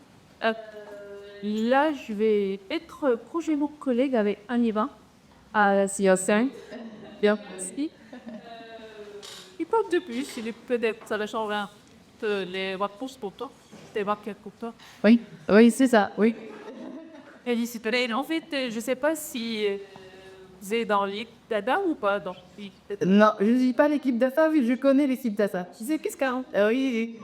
S2: Là, je vais être proche de mon collègue avec Aniva. À la CA5. Bien, merci. Il parle de plus, il est peut-être, ça va changer un peu les vacances pour toi. Des vacances pour toi.
S4: Oui, c'est ça, oui.
S2: Et en fait, je ne sais pas si vous êtes dans l'équipe d'ADA ou pas dans
S4: Non, je ne suis pas l'équipe d'ASA, mais je connais l'équipe d'ASA. Tu sais qu'est-ce qu'il y a? Oui.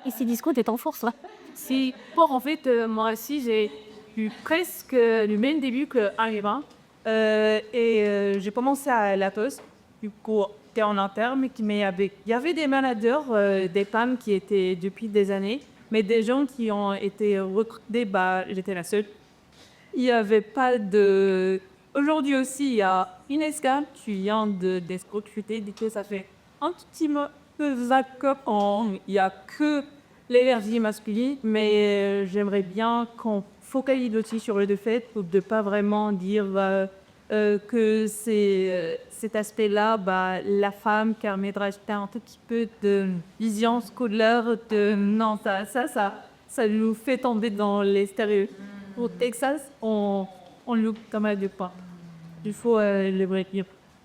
S3: Et ces discours étaient en force, là.
S2: Si, pour en fait, moi aussi, j'ai eu presque le même début qu'Ariva. J'ai commencé à la Poste, du coup, j'étais en interne, mais il y avait des managers, des femmes qui étaient depuis des années, mais des gens qui ont été recrutés, j'étais la seule. Il n'y avait pas de Aujourd'hui aussi, il y a une escale, tu viens d'escroquer, dit que ça fait un tout petit peu vague, il n'y a que l'énergie masculine, mais j'aimerais bien qu'on focalise aussi sur le fait de ne pas vraiment dire que cet aspect-là, la femme permettra d'acheter un tout petit peu de vision scolaire, non, ça nous fait tomber dans les stéréotypes. Au Texas, on loupe pas mal de pas. Il faut le vrai dire.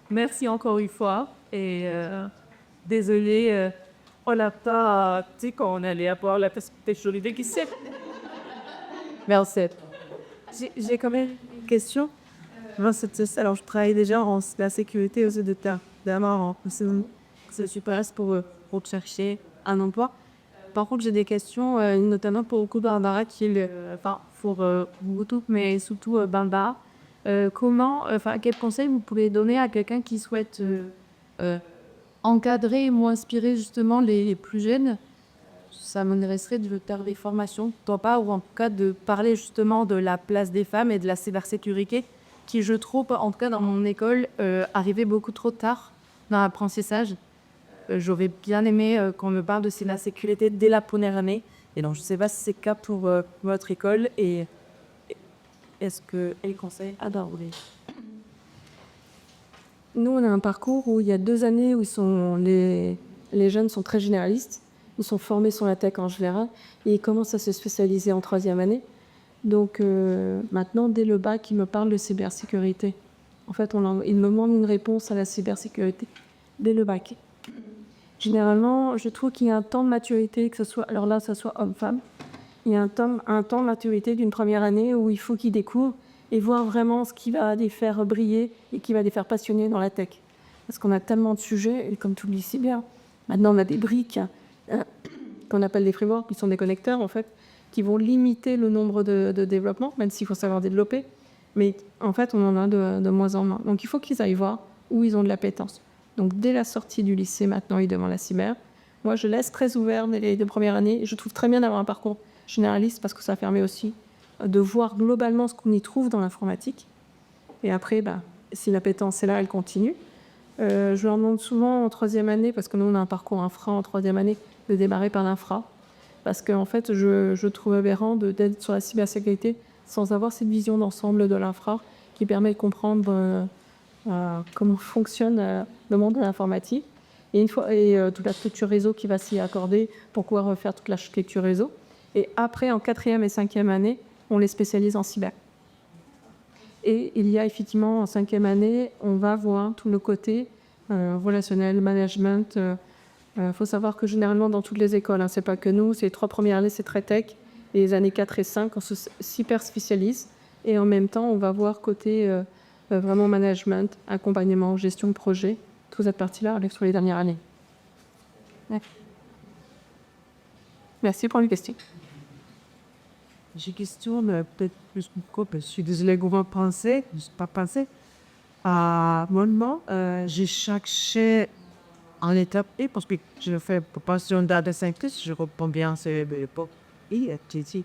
S2: Merci encore une fois et désolé, on n'a pas, tu sais, quand on allait avoir la perspective juridique ici. Merci. J'ai quand même une question. Alors, je travaille déjà en la sécurité aux yeux de terre. D'abord, c'est super pour chercher un emploi. Par contre, j'ai des questions, notamment pour beaucoup Barbara, pour vous tous, mais surtout Barbara. Quel conseil vous pouvez donner à quelqu'un qui souhaite encadrer ou inspirer justement les plus jeunes? Ça m'intéresserait de faire des formations, ou en tout cas de parler justement de la place des femmes et de la cybersécurité, qui je trouve, en tout cas dans mon école, arrivait beaucoup trop tard dans l'apprentissage. J'aurais bien aimé qu'on me parle de cybersécurité dès la première année. Et donc, je ne sais pas si c'est le cas pour votre école. Et est-ce que les conseils à donner? Nous, on a un parcours où il y a 2 années où les jeunes sont très généralistes. Ils sont formés sur la tech en général et ils commencent à se spécialiser en 3e année. Donc maintenant, dès le bac, ils me parlent de cybersécurité. En fait, ils me demandent une réponse à la cybersécurité dès le bac. Généralement, je trouve qu'il y a un temps de maturité, que ce soit homme-femme. Il y a un temps de maturité d'une première année où il faut qu'ils découvrent et voir vraiment ce qui va les faire briller et qui va les faire passionner dans la tech. Parce qu'on a tellement de sujets, et comme tu le dis si bien, maintenant on a des briques qu'on appelle des frameworks, qui sont des connecteurs en fait, qui vont limiter le nombre de développements, même s'il faut savoir développer. Mais en fait, on en a de moins en moins. Donc il faut qu'ils aillent voir où ils ont de l'appétence. Donc dès la sortie du lycée, maintenant, ils demandent la cyber. Moi, je laisse très ouvert les 2 premières années. Je trouve très bien d'avoir un parcours généraliste parce que ça permet aussi de voir globalement ce qu'on y trouve dans l'informatique. Et après, si l'appétence est là, elle continue. Je leur demande souvent en 3e année, parce que nous, on a un parcours infra en 3e année, de démarrer par l'infra. Parce qu'en fait, je trouve aberrant d'être sur la cybersécurité sans avoir cette vision d'ensemble de l'infra qui permet de comprendre comment fonctionne le monde de l'informatique. Et toute la structure réseau qui va s'y accorder pour pouvoir refaire toute l'architecture réseau. Et après, en 4e et 5e année, on les spécialise en cyber. Et il y a effectivement, en 5e année, on va voir tout le côté relationnel, management. Faut savoir que généralement, dans toutes les écoles, c'est pas que nous, c'est les 3 premières années, c'est très tech. Et les années 4 et 5, on se hyper spécialise. Et en même temps, on va voir côté vraiment management, accompagnement, gestion de projet. Toute cette partie-là arrive sur les dernières années. Ouais. Merci pour les questions.
S1: J'ai une question peut-être plus que je suis désolée, comment penser, je ne sais pas penser. À mon moment, j'ai cherché en étape et parce que je fais proportion data scientist, je réponds bien à ces époques et TT.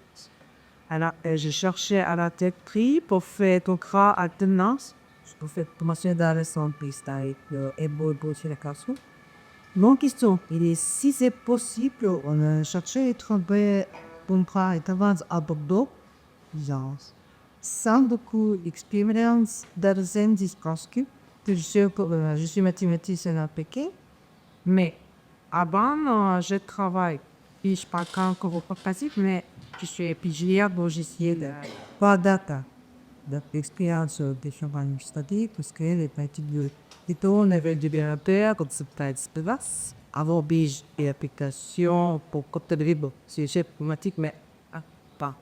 S1: Alors, j'ai cherché à la tech prix pour faire contrat alternance. Je fais promotion dans le centre et beau sur la casse. Mon question, il est si c'est possible, on a cherché à trouver contrat et avance à Bordeaux, genre, sans beaucoup d'expérience dans le science parce que je suis mathématicienne à Pékin, mais avant, je travaille, puis je parle encore au passif, mais je suis ingénieur logiciel de pas data. D'expérience des chambres studies, parce que les pratiques de temps, on avait du développeur, comme c'est pas espace. Avant, bige et application pour côté de libre, c'est informatique, mais pas.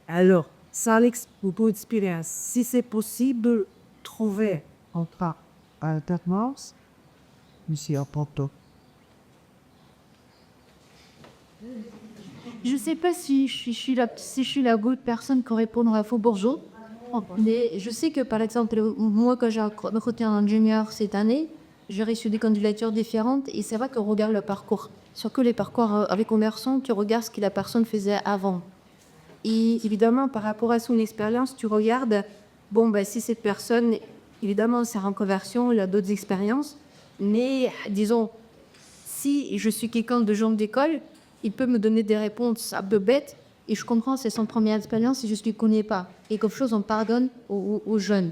S1: Alors, ça beaucoup d'expérience. Si c'est possible, trouver un contrat à alternance, ici à Porto.
S3: Je ne sais pas si je suis la bonne personne qui répond à la Faubourgeois. Mais je sais que, par exemple, moi, quand j'ai recruté un ingénieur cette année, j'ai reçu des candidatures différentes et c'est vrai qu'on regarde le parcours. Surtout les parcours avec commerçants, tu regardes ce que la personne faisait avant. Et évidemment, par rapport à son expérience, tu regardes bon, ben, si cette personne, évidemment, c'est en conversion, elle a d'autres expériences, mais disons, si je suis quelqu'un de jeune d'école, il peut me donner des réponses un peu bêtes, et je comprends, c'est son première expérience et je ne le connais pas. Et quelque chose, on pardonne aux jeunes.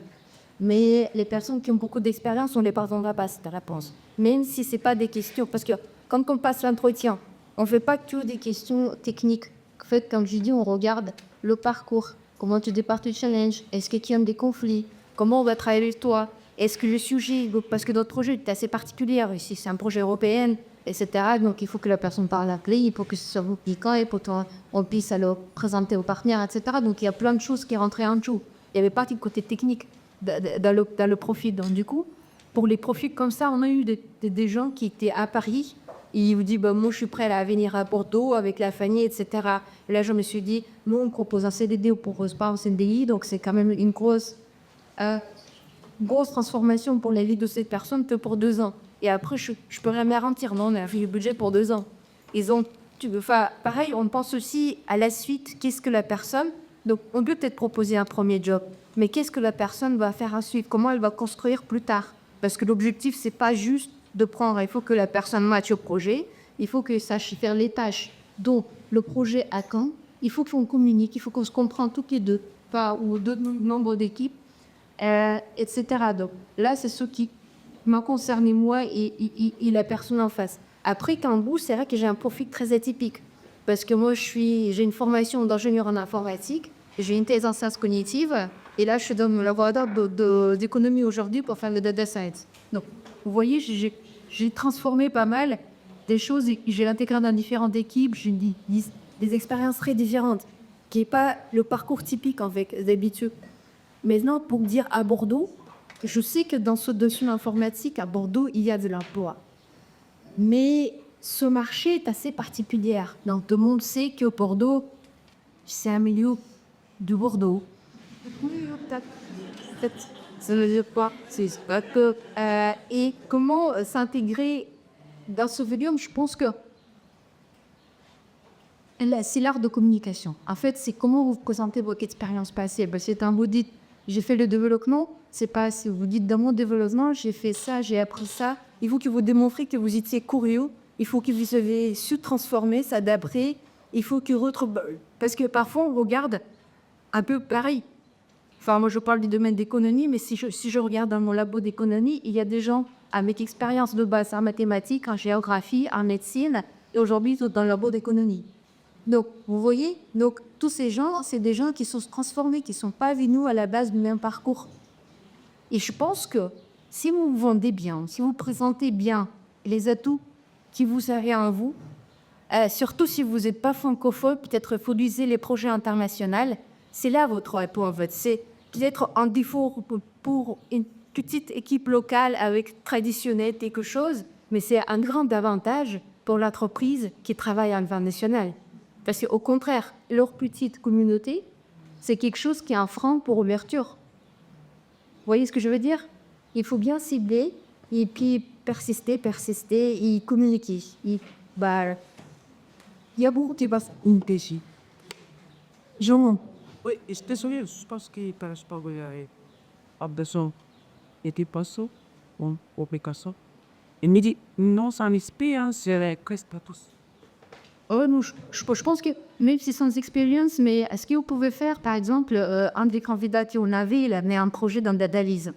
S3: Mais les personnes qui ont beaucoup d'expérience, on ne les pardonnera pas cette réponse. Même si ce n'est pas des questions. Parce que quand on passe l'entretien, on ne fait pas que des questions techniques. En fait, comme je dis, on regarde le parcours. Comment tu départes du challenge? Est-ce que tu aimes des conflits? Comment on va travailler avec toi? Est-ce que le sujet... Parce que notre projet est assez particulier ici. C'est un projet européen, etc. Donc, il faut que la personne parle anglais. Il faut que ce soit piquant et pour qu'on puisse le présenter aux partenaires, etc. Donc, il y a plein de choses qui rentraient en jeu. Il n'y avait pas du côté technique dans le profil. Donc, du coup, pour les profils comme ça, on a eu des gens qui étaient à Paris. Et ils vous disent, bah, moi, je suis prêt à venir à Bordeaux avec la famille, etc. Et là, je me suis dit, nous, on propose un CDD, on ne propose pas un CDI. Donc, c'est quand même une grosse transformation pour la vie de cette personne que pour 2 ans. Et après, je peux rien me garantir. Non, on a fait le budget pour 2 ans. Pareil, on pense aussi à la suite. Qu'est-ce que la personne... Donc, on peut peut-être proposer un premier job. Mais qu'est-ce que la personne va faire ensuite? Comment elle va construire plus tard? Parce que l'objectif, c'est pas juste de prendre. Il faut que la personne matche au projet. Il faut qu'elle sache faire les tâches. Donc, le projet à quand? Il faut qu'on communique. Il faut qu'on se comprenne tous les deux. Ou deux nombres d'équipes, etc. Donc, là, c'est ce qui m'a concerné moi et la personne en face. Après, qu'en bout, c'est vrai que j'ai un profil très atypique. Parce que moi, j'ai une formation d'ingénieur en informatique. J'ai une thèse en sciences cognitives. Et là, je suis dans le laboratoire d'économie aujourd'hui pour faire le data science. Donc, vous voyez, j'ai transformé pas mal des choses et j'ai intégré dans différentes équipes. J'ai des expériences très différentes, qui n'est pas le parcours typique avec d'habitude. Maintenant, pour dire à Bordeaux, je sais que dans ce dossier informatique, à Bordeaux, il y a de l'emploi. Mais ce marché est assez particulier. Donc, tout le monde sait que Bordeaux, c'est un milieu de Bordeaux. Peut-être, ça ne veut dire pas. Et comment s'intégrer dans ce volume? Je pense que c'est l'art de communication. En fait, c'est comment vous présentez votre expérience passée. C'est quand vous dites, j'ai fait le développement, c'est pas si vous dites, dans mon développement, j'ai fait ça, j'ai appris ça. Il faut que vous démontrez que vous étiez curieux. Il faut que vous avez su transformer, s'adapter. Il faut que parce que parfois, on regarde un peu pareil. Enfin, moi, je parle du domaine d'économie, mais si je regarde dans mon labo d'économie, il y a des gens avec expérience de base en mathématiques, en géographie, en médecine, et aujourd'hui, ils sont dans le labo d'économie. Donc, vous voyez, tous ces gens, c'est des gens qui sont transformés, qui ne sont pas venus à la base du même parcours. Et je pense que si vous vous vendez bien, si vous présentez bien les atouts qui vous servent à vous, surtout si vous n'êtes pas francophone, peut-être faut utiliser les projets internationaux, c'est là votre réponse, en fait. C'est peut-être un défaut pour une petite équipe locale avec traditionnelle quelque chose, mais c'est un grand avantage pour l'entreprise qui travaille à niveau national. Parce qu'au contraire, leur petite communauté, c'est quelque chose qui est un frein pour l'ouverture. Vous voyez ce que je veux dire? Il faut bien cibler et puis persister et communiquer. Il y a beaucoup de choses. Jean.
S5: Oui, désolé, je pense qu'il ne pense pas qu'il y a besoin de passer en application. Il me dit, non, sans expérience, je reste pas tous.
S3: Oh, non, je pense que même si sans expérience, mais est-ce que vous pouvez faire, par exemple, un des candidats qu'on avait, il a mené un projet dans d'analyse.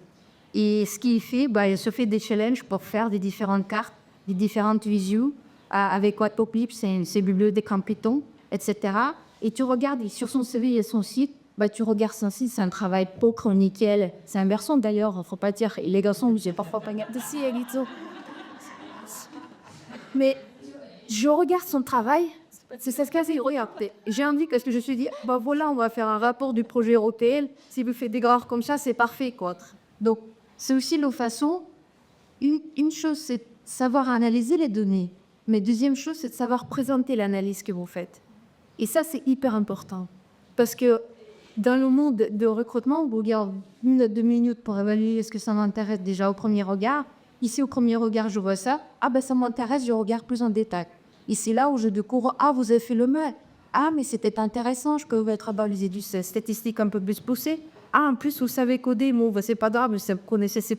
S3: Et ce qu'il fait, il se fait des challenges pour faire des différentes cartes, des différentes visuals, avec Watpoclip, c'est bibliothèque en Python, etc. Et tu regardes sur son CV et son site, tu regardes son site, c'est un travail pauvre, nickel. C'est un garçon d'ailleurs, il ne faut pas dire. Les garçons, j'ai parfois pas regardé si, Elito. Mais je regarde son travail, c'est ce que j'ai regardé. J'ai envie parce que je me suis dit, voilà, on va faire un rapport du projet européen. Si vous faites des erreurs comme ça, c'est parfait, quoi. Donc, c'est aussi nos façons. Une chose, c'est de savoir analyser les données. Mais deuxième chose, c'est de savoir présenter l'analyse que vous faites. Et ça, c'est hyper important. Parce que dans le monde de recrutement, on regarde 2 minutes pour évaluer est-ce que ça m'intéresse déjà au premier regard. Ici, au premier regard, je vois ça. Ça m'intéresse, je regarde plus en détail. Et c'est là où je découvre, vous avez fait le mal. Mais c'était intéressant, je peux être analysé du statistique un peu plus poussé. ah, en plus, vous savez coder, bon, bah, c'est pas grave, mais si vous connaissez C++,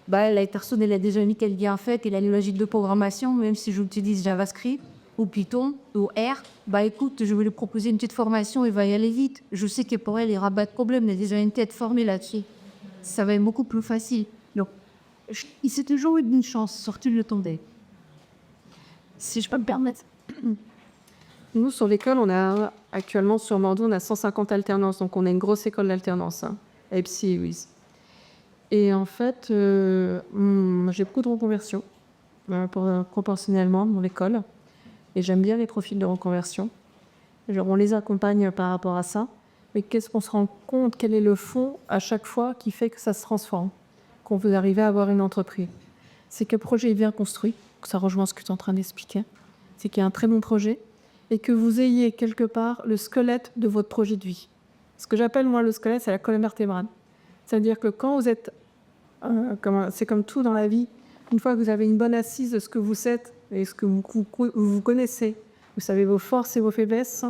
S3: bah, la personne, elle a déjà mis qu'elle dit en fait, elle a une logique de programmation, même si j'utilise JavaScript ou Python ou R, bah écoute, je vais lui proposer une petite formation, il va y aller vite. Je sais que pour elle, il n'y aura pas de problème, elle a déjà une tête formée là-dessus. Ça va être beaucoup plus facile. Donc, il s'est toujours eu une chance, sorti le tomber. Si je peux me permettre.
S2: Nous, sur l'école, on a actuellement sur Bordeaux, on a 150 alternances, donc on a une grosse école d'alternance, hein, EPSI et WIS. Et en fait, j'ai beaucoup de reconversions proportionnellement dans l'école. Et j'aime bien les profils de reconversion. Genre, on les accompagne par rapport à ça. Mais qu'est-ce qu'on se rend compte? Quel est le fond à chaque fois qui fait que ça se transforme? Qu'on veut arriver à avoir une entreprise? C'est que le projet est bien construit. Ça rejoint ce que tu es en train d'expliquer. C'est qu'il y a un très bon projet et que vous ayez quelque part le squelette de votre projet de vie. Ce que j'appelle, moi, le squelette, c'est la colonne vertébrale. C'est-à-dire que quand vous êtes... c'est comme tout dans la vie. Une fois que vous avez une bonne assise de ce que vous êtes et ce que vous connaissez, vous savez vos forces et vos faiblesses,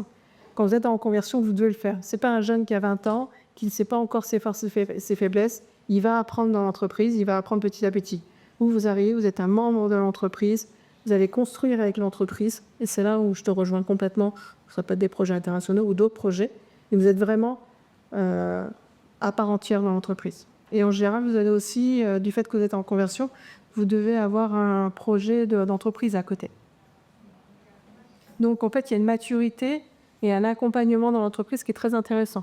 S2: quand vous êtes en conversion, vous devez le faire. Ce n'est pas un jeune qui a 20 ans, qui ne sait pas encore ses forces et ses faiblesses. Il va apprendre dans l'entreprise, il va apprendre petit à petit. Vous arrivez, vous êtes un membre de l'entreprise, vous allez construire avec l'entreprise, et c'est là où je te rejoins complètement. Ce ne peut être des projets internationaux ou d'autres projets, et vous êtes vraiment à part entière dans l'entreprise. Et en général, vous avez aussi, du fait que vous êtes en conversion, vous devez avoir un projet d'entreprise à côté. Donc, en fait, il y a une maturité et un accompagnement dans l'entreprise qui est très intéressant.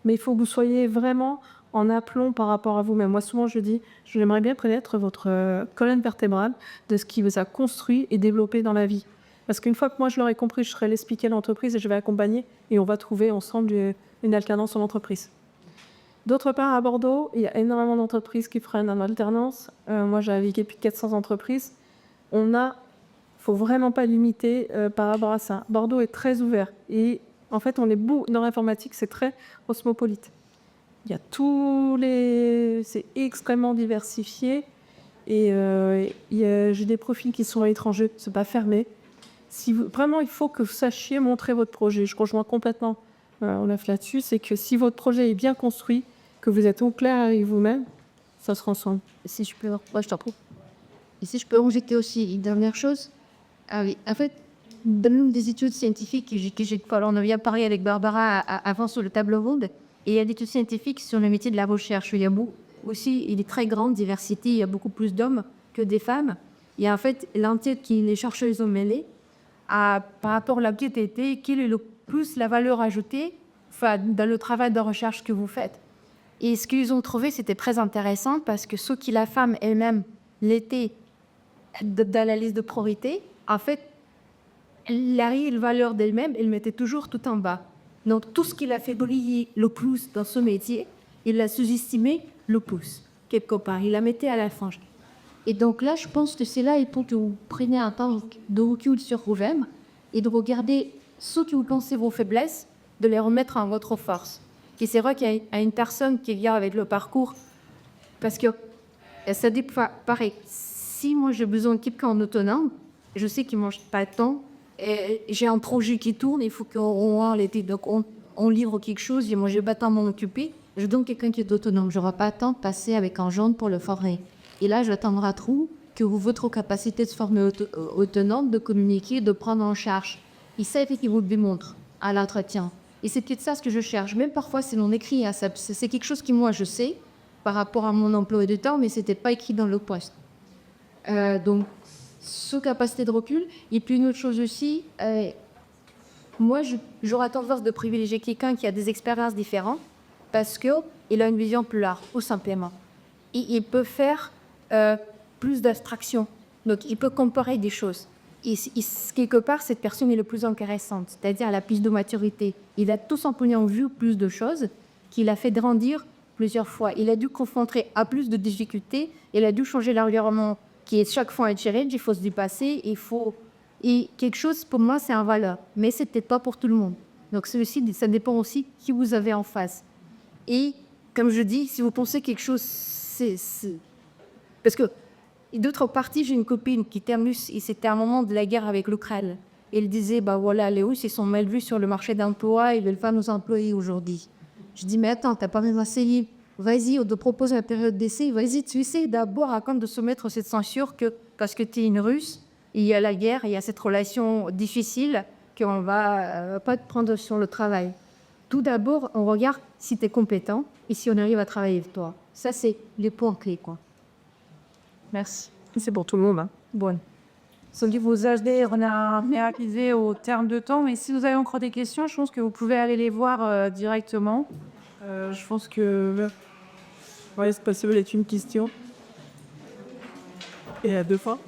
S2: Mais il faut que vous soyez vraiment en aplomb par rapport à vous-même. Moi, souvent, je dis, j'aimerais bien connaître votre colonne vertébrale de ce qui vous a construit et développé dans la vie. Parce qu'une fois que moi, je l'aurai compris, je serai l'expliquer à l'entreprise et je vais accompagner et on va trouver ensemble une alternance en entreprise. D'autre part, à Bordeaux, il y a énormément d'entreprises qui prennent en alternance. Moi, j'ai navigué plus de 400 entreprises. Faut vraiment pas limiter par rapport à ça. Bordeaux est très ouvert. Et en fait, dans l'informatique, c'est très cosmopolite. Il y a c'est extrêmement diversifié. Et j'ai des profils qui sont à l'étranger, c'est pas fermé. Vraiment, il faut que vous sachiez montrer votre projet. Je rejoins complètement Olaf là-dessus. C'est que si votre projet est bien construit, que vous êtes au clair avec vous-même, ça se ressemble.
S3: Si je peux, moi je t'en prie. Et si je peux injecter aussi une dernière chose. Ah oui, en fait, dans l'une des études scientifiques on en vient parler avec Barbara avant sur le tableau ronde, et il y a des études scientifiques sur le métier de la recherche. Il y a aussi une très grande diversité, il y a beaucoup plus d'hommes que des femmes. Et en fait, l'enquête que les chercheurs ont mêlée, par rapport à l'enquête était quelle est le plus la valeur ajoutée dans le travail de recherche que vous faites. Et ce qu'ils ont trouvé, c'était très intéressant parce que ce qui la femme elle-même l'était dans la liste de priorité, en fait, la réelle valeur d'elle-même, elle mettait toujours tout en bas. Donc, tout ce qui l'a fait briller le plus dans ce métier, il l'a sous-estimé le plus, quelque part. Il la mettait à la fin. Et donc là, je pense que c'est là, il faut que vous preniez un temps de recul sur vous-même et de regarder ce que vous pensez vos faiblesses, de les remettre en votre force. Et c'est vrai qu'il y a une personne qui vient avec le parcours, parce que ça dit pareil. Si moi j'ai besoin de quelqu'un en autonome, je sais qu'il ne mange pas de temps, et j'ai un projet qui tourne, il faut qu'on l'été, donc on livre quelque chose, et moi j'ai pas de temps à m'en occuper, je donne quelqu'un qui est autonome. Je n'aurai pas le temps de passer avec un jeune pour le former. Et là, j'attendrai trop que votre capacité de se former autonome, de communiquer, de prendre en charge. Et ça, il vous le démontre à l'entretien. Et c'est peut-être ça ce que je cherche. Même parfois, c'est non écrit. Hein, c'est quelque chose que moi, je sais par rapport à mon emploi de temps, mais ce n'était pas écrit dans le poste. Donc, ce capacité de recul. Et puis, une autre chose aussi, moi, j'aurais tendance de privilégier quelqu'un qui a des expériences différentes parce qu'il a une vision plus large, tout simplement. Et il peut faire plus d'abstraction. Donc, il peut comparer des choses. Et quelque part, cette personne est le plus intéressante, c'est-à-dire à la plus de maturité. Il a tout simplement vu plus de choses qu'il a fait grandir plusieurs fois. Il a dû confronter à plus de difficultés. Il a dû changer l'environnement qui est chaque fois un challenge. Il faut se dépasser. Et quelque chose, pour moi, c'est un valeur. Mais ce n'est peut-être pas pour tout le monde. Donc, ça dépend aussi qui vous avez en face. Et comme je dis, si vous pensez quelque chose, parce que d'autre partie, j'ai une copine qui était russe et c'était un moment de la guerre avec l'Ukraine. Elle disait, les Russes, ils sont mal vus sur le marché d'emploi, ils ne veulent pas nous employer aujourd'hui. Je dis, mais attends, t'as pas même assez libre. Vas-y, on te propose la période d'essai. Vas-y, tu essaies d'abord avant de soumettre cette censure que parce que tu es une Russe, il y a la guerre, il y a cette relation difficile qu'on va pas te prendre sur le travail. Tout d'abord, on regarde si tu es compétent et si on arrive à travailler avec toi. Ça, c'est les points clés, quoi.
S2: Merci. C'est pour tout le monde. Hein. Bon.
S1: Salut vos HD, on a réalisé au terme de temps, mais si vous avez encore des questions, je pense que vous pouvez aller les voir directement.
S2: Je pense que... Ouais, c'est possible, est une question. Et à deux fois.